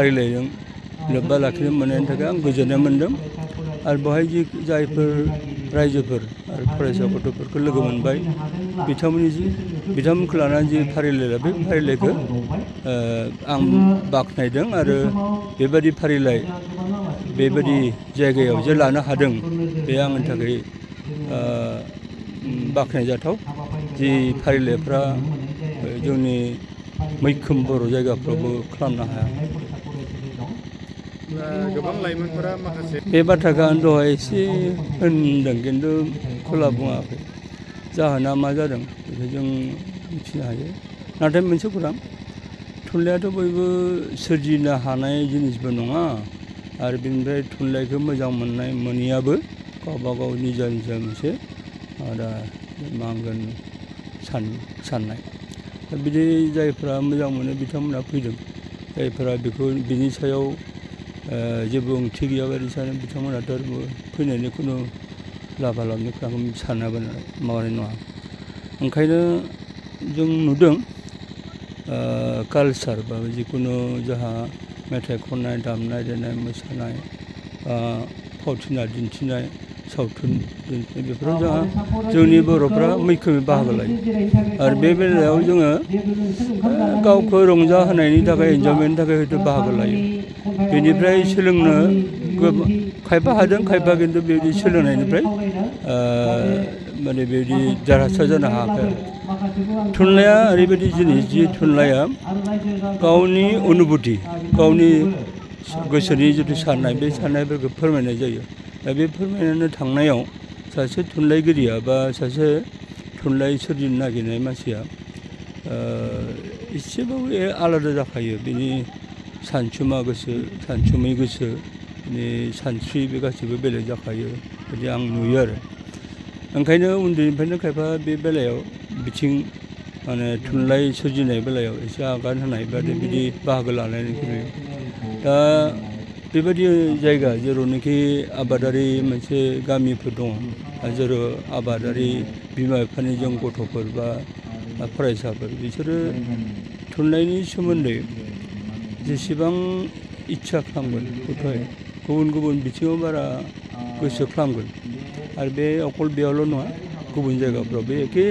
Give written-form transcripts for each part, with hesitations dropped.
फारिलाइजों लोब्बा लाखिनो मोननायनि थाखाय आं गोजोननाय मोन्दों आरो बेवहाय जि जायफोर रायजोफोर आरो फरायसा गथ'फोरखौ लोगो मोनबाय बिथांमोनखौ लानानै जि फारिलाइ बे फारिलाइखौ आं बाख्नायदों आरो बेबायदि फारिलाइ बेबायदि जायगायाव जे लानो हादों बे आंनि थाखाय बाख्नायजाथाव जि फारिलाइफ्रा जोंनि मैखोम बर' जायगाफ्रावबो खालामनो हाया। गोबां लाइमोनफोरा माखासे बे बाथ्राखौ आं दहाय एसे होनदों खिन्थु खुला बुङाखै जाहोना मा जादों बेखौ जों मिथिनो हायो। नाथाय मोनसे खौरां थुनलाइयाथ' बयबो सोरजिनो हानाय जिनिसबो नङा आरो बेनिफ्राय थुनलाइखौ मोजां मोननाय मोनैयाबो गावबा गाव निजा निजा मोनसे मा होनगोन साननाय दा बिदि जायफ्रा मोजां मोनो बिथांमोना फैदों जायफोरा बेखौ बिनि सायाव जेबो ओंथि गैया बायदि सानो बिथांमोनाथ' फैनायनि खुनु लाबा लाबनि खोथाखौ सानाबो माबानाय नङा। ओंखायनो जों नुदों कालसार बा जिखुनु जोंहा मेथाइ खननाय दामनाय देनाय मोसानाय फावथिना दिन्थिनाय सावथुन दिन्थिनाय बेफोराव जोंनि बर'फ्रा मैखोमै बाहागो लायो आरो बे बेलायाव जोङो गावखौ रंजाहोनायनि थाखाय इन्जयमेन्टनि थाखाय हयथ' बाहागो लायो। बेनिफ्राय सोलोंनो खायफा हादों खायफा खिन्थु बेबायदि सोलोंनायनिफ्राय माने बेबायदि देरहासार जानो हायाखै। थुनलाइया ओरैबायदि जिनिस जि थुनलाइया गावनि अनुभुति गावनि गोसोनि जिथु साननाय बे साननायफोरखौ फोरमायनाय जायो। दा बे फोरमायनो थांनायाव सासे थुनलाइगिरिया बा सासे थुनलाइ सोरजिनो नागिरनाय मानसिया एसेबाबो आलादा जाखायो। बिनि सानसुमा गोसो सानसुमै गोसो बिनि सानस्रि बे गासैबो बेलेग जाखायो बिदि आं नुयो आरो। ओंखायनो उन्दैनिफ्रायनो खायफा बे बेलायाव बिथिं माने थुनलाइ सोरजिनाय बेलायाव एसे आगान होनाय बा बिदि बाहागो लानायखौ नुयो। दा बेबायदि जायगा जेरावनोखि आबादारि मोनसे गामिफोर दङ जेराव आबादारि बिमा बिफानि जों गथ'फोर बा फरायसाफोर बिसोरो थुनलाइनि सोमोन्दै जेसेबां इस्सा खालामगोन हयथ' गुबुन गुबुन बिथिङाव बारा गोसो खालामगोन आरो बे अकल बेयावल' नङा गुबुन जायगाफ्राव बे एखे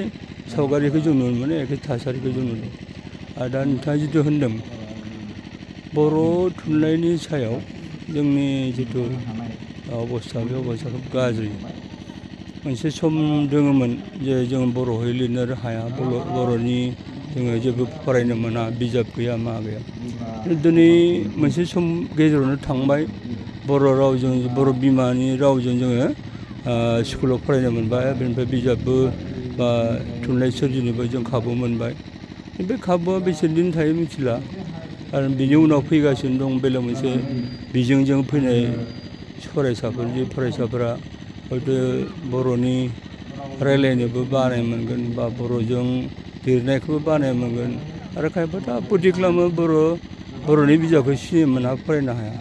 सावगारिखौ जों नुनो मोनो एखे थासारिखौ जों नुदों। आरो दा नोंथाङा जिथु होनदों बर' थुनलाइनि सायाव जोंनि जिथु अबस्था बे अबस्थाखौ गाज्रि मोनसे सम दङमोन जे जों बर'है लिरनो हाया बर'नि जोङो जेबो फरायनो मोना बिजाब गैया मा गैया। दिनै मोनसे सम गेजेरावनो थांबाय बर' रावजों बर' बिमानि रावजों जोङो स्कुलाव फरायनो मोनबाय बेनिफ्राय बिजाबबो बा थुनलाइ सोरजिनोबो जों खाबु मोनबाय। बे खाबुआ बेसे दिन थायो मिथिला आरो बिनि उनाव फैगासिनो दं बेलेग मोनसे बिजोंजों फैनाय फरायसाफोर जे फरायसाफोरा हयथ' बर'नि रायलायनोबो बानाय मोनगोन बा बर'जों लिरनायखौबो बानाय मोनगोन आरो खायफाथ' आपत्ति खालामो बर'नि बिजाबखौ सिनायनो मोना फरायनो हाया।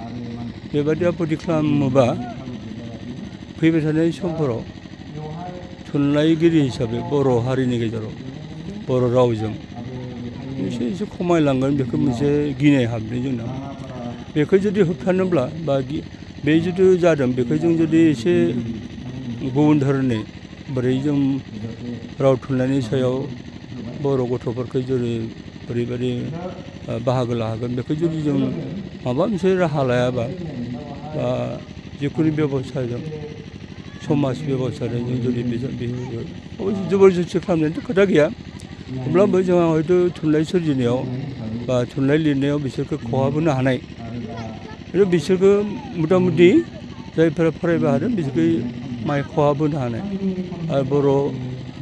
बेबायदि आपत्ति खालामोबा फैबाय थानाय समफोराव थुनलाइगिरि हिसाबै बर' हारिनि गेजेराव बर' रावजों एसे खमायलांगोन बेखौ मोनसे गिनाय हाबदों जोंनाव। बेखौ जुदि होबथानोब्ला बा बे जिथु जादों बेखौ जों जुदि एसे गुबुन धरनै बोरै जों राव थुनलाइनि सायाव बर' गथ'फोरखौ जेरै ओरैबायदि बाहागो लाहोगोन बेखौ जुदि जों माबा मोनसे राहा लायाबा बा जिखुनु बेबस्थाजों समाज बेबस्थाजों जों जुदि अबयस्से जबरदस्ति खालामनायनिथ' खोथा गैया अब्लाबो जोंहा हयथ' थुनलाइ सोरजिनायाव बा थुनलाइ लिरनायाव बिसोरखौ खहाबोनो हानाय बिसोरखौ मथा मथि जायफोरा फरायबा हादों बिसोरखौ माइ खहाबोनो हानाय आरो बर'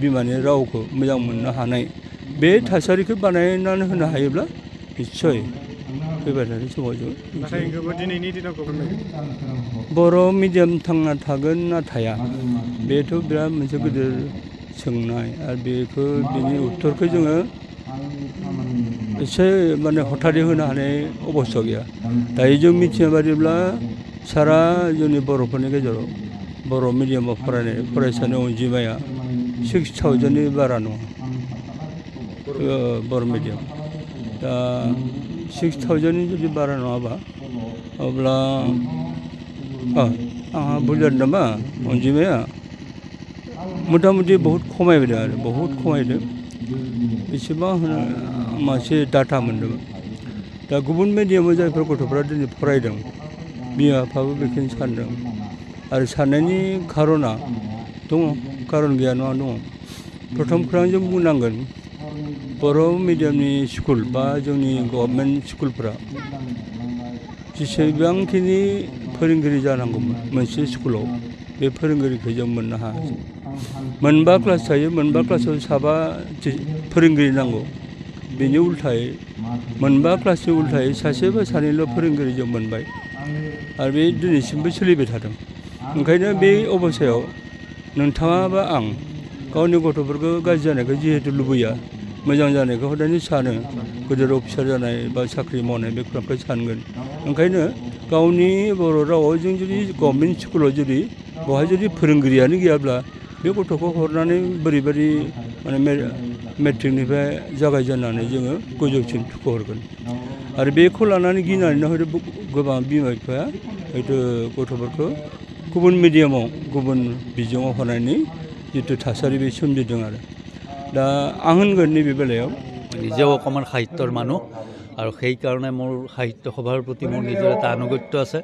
बिमानि रावखौ मोजां मोननो हानाय बे थासारिखौ बानायनानै होनो हायोब्ला निस्सय फैबाय थानाय समाव जों दिनैनि दिनाव बर' मिडियाम थांना थागोन ना थाया बेथ' बिराद मोनसे गिदिर सोंनाय आरो बेखौ बिनि उत्तरखौ जोङो एसे माने हथारै होनो हानाय अबस्था गैया। दायो जों मिथिनाय बादिब्ला सारा जोंनि बर'फोरनि गेजेराव बर' मिडियामाव फरायनाय फरायसानि अनजिमाया 6000नि बारा नङा बर' मिडियाम दा 6000नि जुदि बारा नङाबा अब्ला आंहा बुरजा नामा अनजिमाया मथा मथि बहुत खमायबाय आरो बहुत खमायदों बेसेबां होनो मासे डाटा मोनदों दा गुबुन मिडियामाव जायफोर गथ'फ्रा दिनै फरायदों बिमा बिफाबो बेखौनो सानदों आरो साननायनि खारना दङ खारन गैया नङा दङ प्रथम खोथा जों बुंनांगोन बर' मिडियामनि स्कुल बा जोंनि गभर्नमेन्ट स्कुलफोरा जेसेबांखिनि फोरोंगिरि जानांगौमोन मोनसे स्कुलाव बे फोरोंगिरिखौ जों मोननो हायासै मोनबा क्लास थायो मोनबा क्लासाव साबा फोरोंगिरि नांगौ बेनि उल्थायै मोनबा क्लासनि उल्थायै सासे बा सानैल' फोरोंगिरि जों मोनबाय आरो बे दिनैसिमबो सोलिबाय थादों ओंखायनो बे अबस्थायाव नोंथाङा बा आं गावनि गथ'फोरखौ गाज्रि जानायखौ जिहेतु लुबैया मोजां जानायखौ हदायनो सानो गोदोर अफिसार जानाय बा साख्रि मावनाय बे खोथाखौ सानगोन ओंखायनो गावनि बर' रावाव जों जुदि गभर्नमेन्ट स्कुलाव जुदि बेवहाय जुदि फोरोंगिरियानो गैयाब्ला बे गथ'खौ हरनानै बोरैबायदि माने मेट्रिकनिफ्राय जागायजेननानै जोङो गोजौसिम थुखोहरगोन आरो बेखौ लानानै गिनानैनो हयथ' गोबां बिमा बिफाया हयथ' गथ'फोरखौ गुबुन मिडियामाव गुबुन बिजोङाव हरनायनि जिथु थासारि बे सोमजिदों आरो दा आं होनगोन नैबे बेलायाव নিজেও অকণমান সাহিত্যৰ মানুহ আৰু সেইকাৰণে মোৰ সাহিত্য সভাৰ প্ৰতি মোৰ নিজৰ এটা আনুগত্য আছে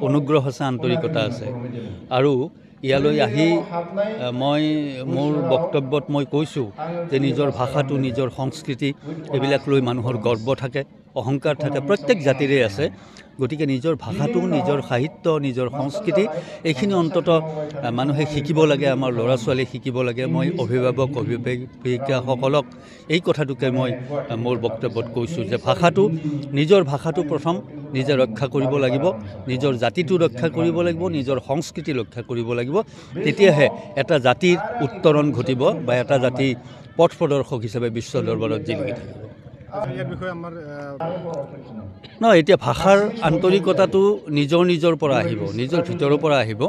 অনুগ্ৰহ আছে আন্তৰিকতা আছে আৰু ইয়ালৈ আহি মই মোৰ বক্তব্যত মই কৈছোঁ যে নিজৰ ভাষাটো নিজৰ সংস্কৃতি এইবিলাক লৈ মানুহৰ গৰ্ব থাকে অহংকাৰ থাকে প্ৰত্যেক জাতিৰে আছে গতিকে নিজৰ ভাষাটো নিজৰ সাহিত্য নিজৰ সংস্কৃতি এইখিনি অন্তত মানুহে শিকিব লাগে আমাৰ ল'ৰা ছোৱালীয়ে শিকিব লাগে মই অভিভাৱক অভিভাৱিকাসকলক এই কথাটোকে মই মোৰ বক্তব্যত কৈছোঁ যে ভাষাটো নিজৰ ভাষাটো প্ৰথম নিজে ৰক্ষা কৰিব লাগিব নিজৰ জাতিটো ৰক্ষা কৰিব লাগিব নিজৰ সংস্কৃতি ৰক্ষা কৰিব লাগিব তেতিয়াহে এটা জাতিৰ উত্তৰণ ঘটিব বা এটা জাতি পথ প্ৰদৰ্শক হিচাপে বিশ্ব দৰবাৰত জিলিকি থাকিব ইয়াৰ বিষয়ে আমাৰ এতিয়া ভাষাৰ আন্তৰিকতাটো নিজৰ পৰা আহিব নিজৰ ভিতৰৰ পৰা আহিব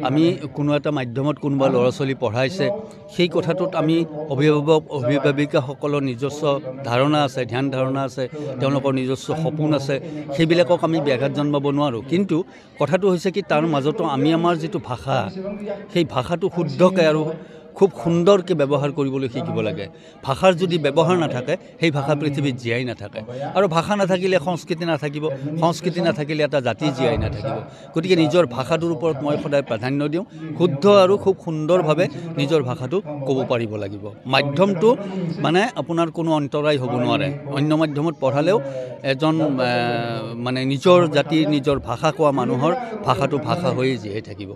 আমি কোনো এটা মাধ্যমত কোনোবা ল'ৰা ছোৱালী পঢ়াইছে সেই কথাটোত আমি অভিভাৱক অভিভাৱিকাসকলৰ নিজস্ব ধাৰণা আছে ধ্যান ধাৰণা আছে তেওঁলোকৰ নিজস্ব সপোন আছে সেইবিলাকক আমি ব্যাঘাত জন্মাব নোৱাৰোঁ কিন্তু কথাটো হৈছে কি তাৰ মাজতো আমি আমাৰ যিটো ভাষা সেই ভাষাটো শুদ্ধকৈ আৰু খুব সুন্দৰকৈ ব্যৱহাৰ কৰিবলৈ শিকিব লাগে ভাষাৰ যদি ব্যৱহাৰ নাথাকে সেই ভাষা পৃথিৱীত জীয়াই নাথাকে আৰু ভাষা নাথাকিলে সংস্কৃতি নাথাকিব সংস্কৃতি নাথাকিলে এটা জাতি জীয়াই নাথাকিব গতিকে নিজৰ ভাষাটোৰ ওপৰত মই সদায় প্ৰাধান্য দিওঁ শুদ্ধ আৰু খুব সুন্দৰভাৱে নিজৰ ভাষাটো ক'ব পাৰিব লাগিব মাধ্যমটো মানে আপোনাৰ কোনো অন্তৰায় হ'ব নোৱাৰে অন্য মাধ্যমত পঢ়ালেও এজন মানে নিজৰ জাতিৰ নিজৰ ভাষা কোৱা মানুহৰ ভাষাটো ভাষা হৈয়ে জীয়াই থাকিব